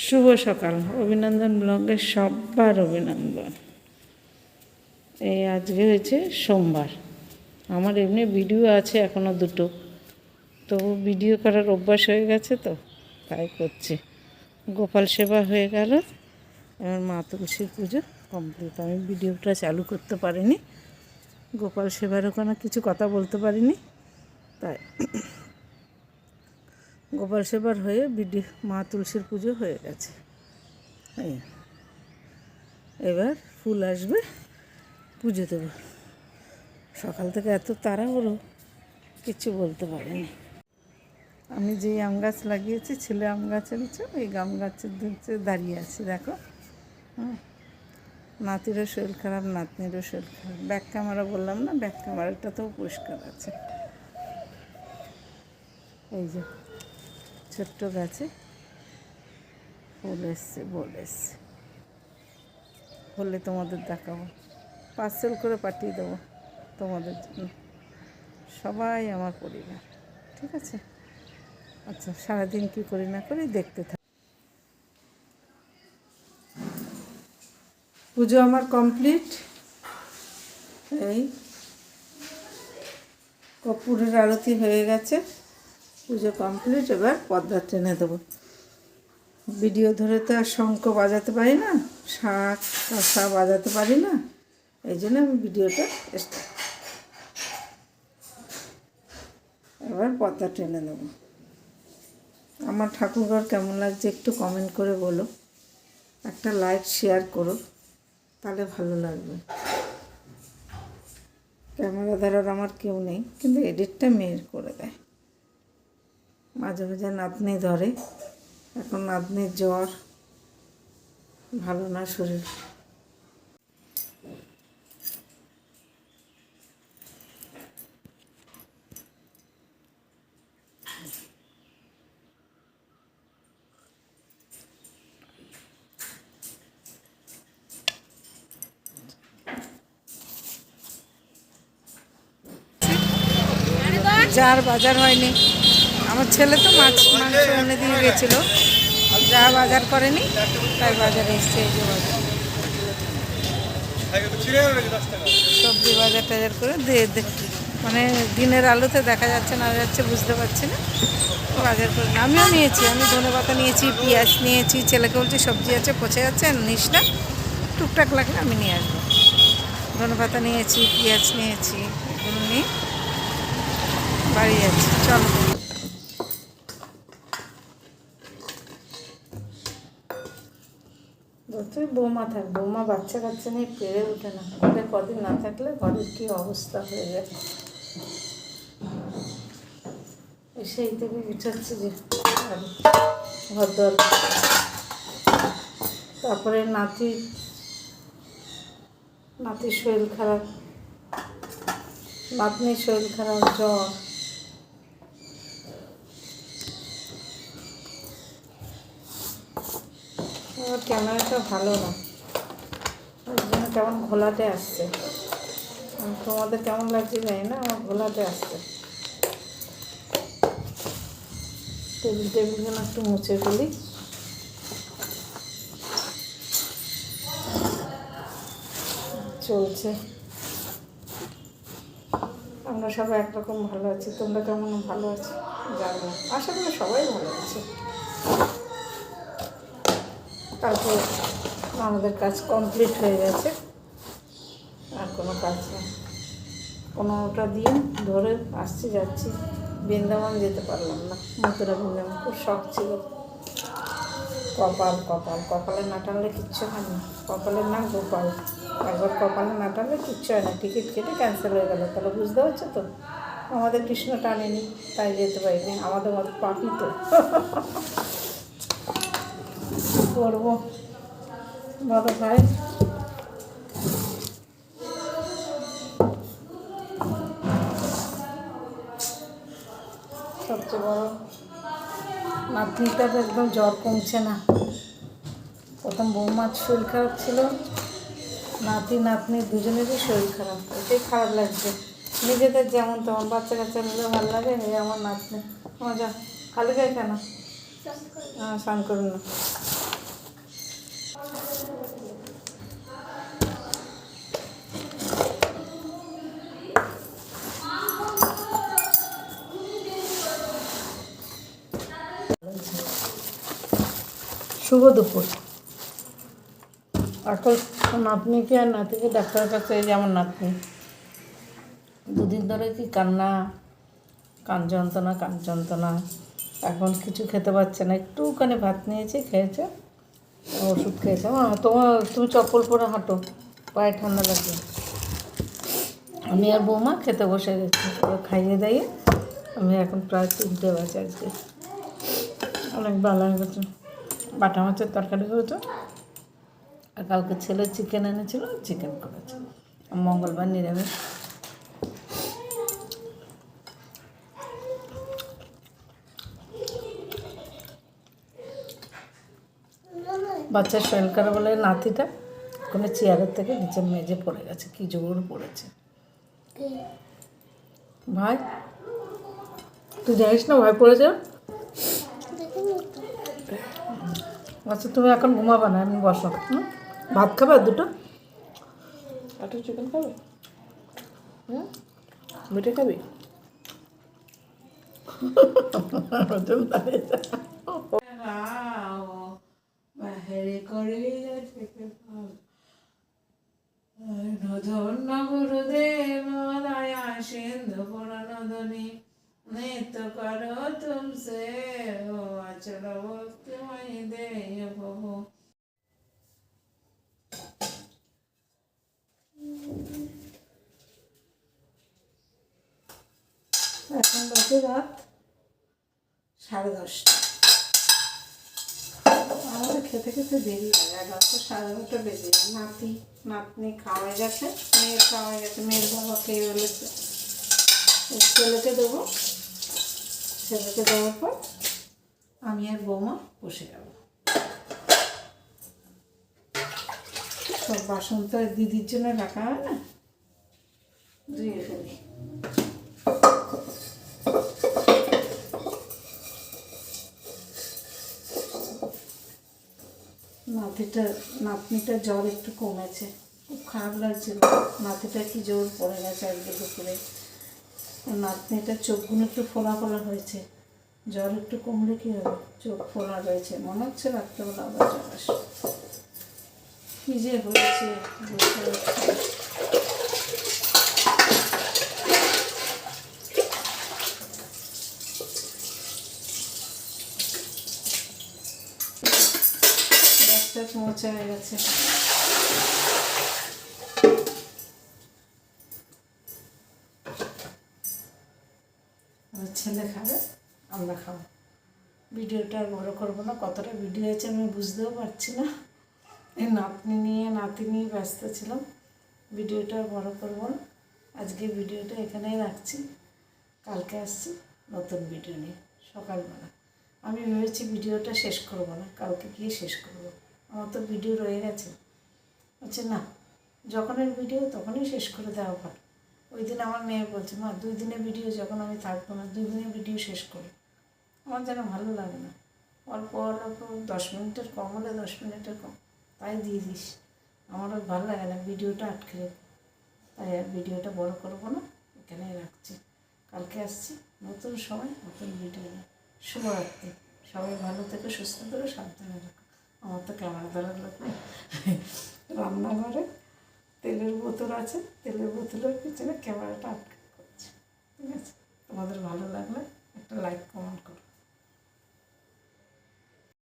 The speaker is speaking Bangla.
শুভ সকাল। অভিনন্দন ব্লগের সবার অভিনন্দন। এই আজকে হয়েছে সোমবার। আমার এমনি ভিডিও আছে এখনও দুটো, তো ভিডিও করার অভ্যাস হয়ে গেছে, তো তাই করছি। গোপাল সেবা হয়ে গেল, এবার মা তুলসীর পুজো কমপ্লিট। আমি ভিডিওটা চালু করতে পারিনি, গোপাল সেবার ওখানে কিছু কথা বলতে পারিনি, তাই গোপাল সেবার হয়ে মা তুলসীর পুজো হয়ে গেছে। এবার ফুল আসবে, পুজো দেবো। সকাল থেকে এত তাড়াহুড়ো, কিছু বলতে পারিনি। আমি যে আম গাছ লাগিয়েছি, ছেলে আম গাছের নিচে, ওই আম গাছের দিকে দাঁড়িয়ে আছি, দেখো। নাতিরও শরীর খারাপ, নাতনিরও শরীর খারাপ। ব্যাক ক্যামেরা বললাম না, ব্যাক ক্যামেরাটাতেও পরিষ্কার আছে। এই যে ছোট্ট গাছে ফুল এসছে, বল এসছে, হলে তোমাদের দেখাবো, পার্সেল করে পাঠিয়ে দেবো তোমাদের জন্য। সবাই আমার পরিবার, ঠিক আছে? আচ্ছা, সারাদিন কী করি না করি দেখতে থাক। পুজো আমার কমপ্লিট। এই কর্পূরের আরতি হয়ে গেছে, পুজো কমপ্লিট। এবার পর্দা টেনে দেবো। ভিডিও ধরে তো আর শঙ্খ বাজাতে পারি না, শাঁখ কাঁসা বাজাতে পারি না, এই জন্য আমি ভিডিওটা এবার পর্দা টেনে দেবো। আমার ঠাকুরঘর কেমন লাগছে একটু কমেন্ট করে বলো, একটা লাইক শেয়ার করো, তাহলে ভালো লাগবে। ক্যামেরা ধরার আমার কেউ নেই, কিন্তু এডিটটা মেয়ের করে দেয়। মাঝে মাঝে নাতনি ধরে, এখন নাতনির জ্বর, ভালো না শরীর। যার বাজার হয়নি, আমার ছেলে তো মাছ মাংস এনে দিয়ে গেছিলো, যা বাজার করেনি তাই বাজারে এসছে। এই যে বাজার, সবজি বাজার টাজার করে মানে দিনের আলোতে দেখা যাচ্ছে না যাচ্ছে বুঝতে পারছি না, বাজার করে। আমিও নিয়েছি, আমি ধনেপাতা নিয়েছি, পেঁয়াজ নিয়েছি। ছেলেকে বলছি সবজি আছে, পচে যাচ্ছে, নিস না, টুকটাক লাগলে আমি নিয়ে আসবো। ধনেপাতা নিয়েছি, পেঁয়াজ নিয়েছি, এগুলো নিয়ে বাড়ি যাচ্ছি। চলো। যতই বৌমা থাক, বৌমা বাচ্চা কাচ্চা নিয়ে পেরে ওঠে না। ঘরে কদিন না থাকলে ঘরের কী অবস্থা হয়ে যায়। সেই থেকে গুছাচ্ছে যে ঘর দর। তারপরে নাতির শরীর খারাপ, নাতনির শরীর খারাপ, জ্বর। আমার ক্যামেরাটা ভালো না, ওই জন্য কেমন ঘোলাটে আসছে। তোমাদের কেমন লাগছে জানি না, আমার ঘোলাটে আসছে। টেবিলগুলো একটু মুছে ফেলি। চলছে, আমরা সবাই একরকম ভালো আছি। তোমরা কেমন ভালো আছো জানো, আশা করি সবাই ভালো আছে। তারপর আমাদের কাজ কমপ্লিট হয়ে গেছে, আর কোনো কাজ নেই। 15টা দিন ধরে আসছি যাচ্ছি, বৃন্দাবন যেতে পারলাম না। মথুরা বৃন্দাবন খুব শখ ছিল। কপালে না টানলে কিচ্ছু হয় না। কপালের নাম গোপাল, একবার কপালে না টানলে কিচ্ছু হয় না। টিকিট কেটে ক্যান্সেল হয়ে গেল, তাহলে বুঝতে পারছো তো। আমাদের কৃষ্ণ টানেনি, তাই যেতে পারিনি। আমাদের মতো পাপি তো, করবো বড় ভাই। সবচেয়ে বড় নাতনিটার একদম জ্বর কমছে না। প্রথম বৌমার শরীর খারাপ ছিল, নাতনি দুজনেরই শরীর খারাপ। এটাই খারাপ লাগছে। নিজেদের যেমন তেমন, বাচ্চা কাচ্চা নিলে ভালো লাগে। আমার নাতনি, আমার যা খালি গায়ে কেন, হ্যাঁ, স্নান করুন না। শুভ দুপুর। এখন নাতনিকে আর নাতিকে ডাক্তারের কাছে, এই যে আমার নাতনি দুদিন ধরে কি কান্না, কান যন্ত্রণা। এখন কিছু খেতে পারছে না, একটুখানি ভাত নিয়েছে, খেয়েছে, ওষুধ খেয়েছে। তুমি চপ্পল পরে হাঁটো, পায়ে ঠান্ডা লাগবে। আমি আর বৌমা খেতে বসে গেছি, খাইয়ে দাইয়ে আমি এখন প্রায় 3টে বাজে। আজকে অনেক ভালো হয়ে গেছে। বাটা মাছের তরকারি করেছে, আর কালকে ছেলে চিকেন এনেছিল, চিকেন করেছে। মঙ্গলবার নিরামিষ। বাচ্চার শরীর খারাপ বলে নাতিটা কোনো চেয়ারের থেকে নিচে মেজে পড়ে গেছে, কি জোর পড়েছে। ভাই তুই জানিস না ভাই পড়েছে? আচ্ছা তুমি এখন ঘুমাবে না, এমনি বসো। ভাত খাবে দুটো? একটা চিকেন খাবে? মিঠে খাবি? ধন্য গুরুদেব দয়া সিন্ধু পুরনদনী নিত্য করো তুমসে ও অচল ভক্তিময়ী দেয় প্রভু। এখন বাজে রাত 10:30। আমাদের খেতে খেতে দেরি লাগে, 11টা 11:30 বেজে যায়। নাতনি খাওয়াই গেছে, মেয়ের খাওয়াই গেছে, মেয়ের বাবা খেয়ে ফেলেছে। ছেলেকে দেবো, ছেলেকে দেওয়ার পর আমি আর বৌমা বসে যাব। সব বাসন তো দিদির জন্য রাখা হয় না, ধুয়ে ফেলি। নাতনিটা জ্বর একটু কমেছে, খুব খারাপ লাগছিল। নাতিটা কি জোর পড়ে গেছে আজকে দুপুরে। নাতনিটার চোখগুলো একটু ফোলা হয়েছে। জ্বর একটু কমলে কী হবে, চোখ ফোলা রয়েছে, মনে হচ্ছে রাত্রেবেলা আবার জ্বর আসবে। কী যে হয়েছে বুঝতে পারছি। মোচা হয়ে গেছে। ছেলে খাবে, আমরা খাবো। ভিডিওটা আর বড়ো করবো না, কতটা ভিডিও হয়েছে আমি বুঝতেও পারছি না। এই নাতনি নিয়ে নাতি নিয়ে ব্যস্ত ছিলাম, ভিডিওটা আর বড়ো করবো না। আজকে ভিডিওটা এখানেই রাখছি, কালকে আসছি নতুন ভিডিও নিয়ে সকালবেলা। আমি ভেবেছি ভিডিওটা শেষ করবো না, কালকে গিয়ে শেষ করবো। আমার তো ভিডিও রয়ে গেছে। আচ্ছা না, যখনের ভিডিও তখনই শেষ করে দেওয়া ভালো। ওই দিন আমার মেয়ে বলছে, মা 2 দিনের ভিডিও যখন আমি থাকবো না, 2 দিনের ভিডিও শেষ করি। আমার যেন ভালো লাগে না, অল্প 10 মিনিটের কম হলে 10 মিনিটের কম তাই দিয়ে দিস। আমার আর ভালো লাগে না ভিডিওটা আটকে রেখে, তাই আর ভিডিওটা বড় করবো না, এখানেই রাখছি। কালকে আসছি নতুন সময় নতুন ভিডিও নিয়ে। শুভরাত্রি। সবাই ভালো থেকো, সুস্থ থেকো, সাবধানে রাখো। আমার তো ক্যামেরা ধরার লোক নেই। রান্নাঘরে তেলের বোতল আছে, তেলের বোতলের পিছনে ক্যামেরাটা আটকে করছে। ঠিক আছে, তোমাদের ভালো লাগলে একটা লাইক কমেন্ট করো।